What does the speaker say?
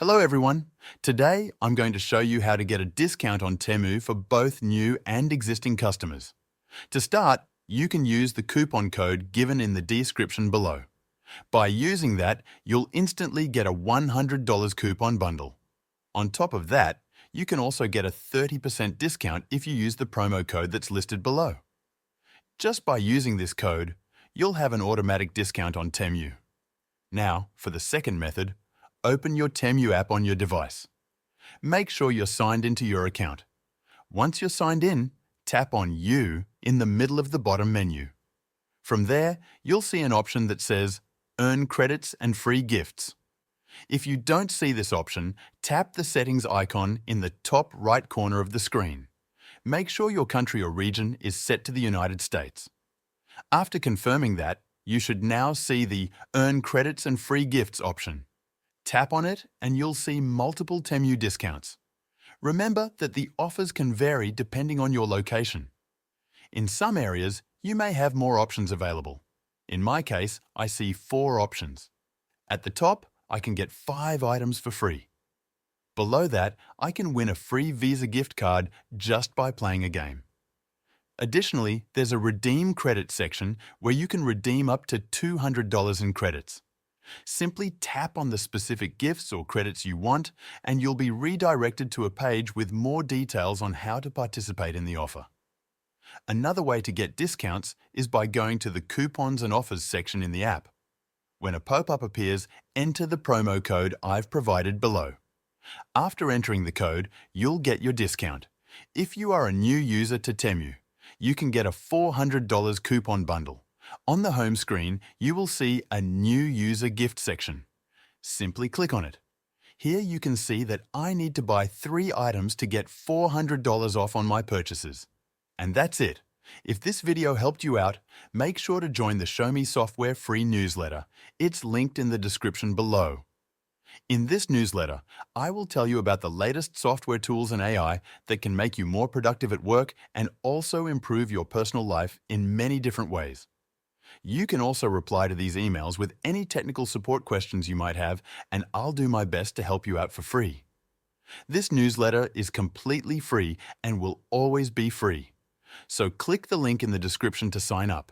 Hello everyone. Today I'm going to show you how to get a discount on Temu for both new and existing customers. To start, you can use the coupon code given in the description below. By using that, you'll instantly get a $100 coupon bundle. On top of that, you can also get a 30% discount if you use the promo code that's listed below. Just by using this code, you'll have an automatic discount on Temu. Now, for the second method, open your Temu app on your device. Make sure you're signed into your account. Once you're signed in, tap on You in the middle of the bottom menu. From there, you'll see an option that says Earn credits and free gifts. If you don't see this option, tap the settings icon in the top right corner of the screen. Make sure your country or region is set to the United States. After confirming that, you should now see the Earn credits and free gifts option. Tap on it and you'll see multiple Temu discounts. Remember that the offers can vary depending on your location. In some areas, you may have more options available. In my case, I see 4 options. At the top, I can get 5 items for free. Below that, I can win a free Visa gift card just by playing a game. Additionally, there's a Redeem Credit section where you can redeem up to $200 in credits. Simply tap on the specific gifts or credits you want, and you'll be redirected to a page with more details on how to participate in the offer. Another way to get discounts is by going to the Coupons and Offers section in the app. When a pop-up appears, enter the promo code I've provided below. After entering the code, you'll get your discount. If you are a new user to Temu, you can get a $400 coupon bundle. On the home screen, you will see a New User Gift section. Simply click on it. Here you can see that I need to buy 3 items to get $400 off on my purchases. And that's it. If this video helped you out, make sure to join the Show Me Software free newsletter. It's linked in the description below. In this newsletter, I will tell you about the latest software tools and AI that can make you more productive at work and also improve your personal life in many different ways. You can also reply to these emails with any technical support questions you might have, and I'll do my best to help you out for free. This newsletter is completely free and will always be free. So click the link in the description to sign up.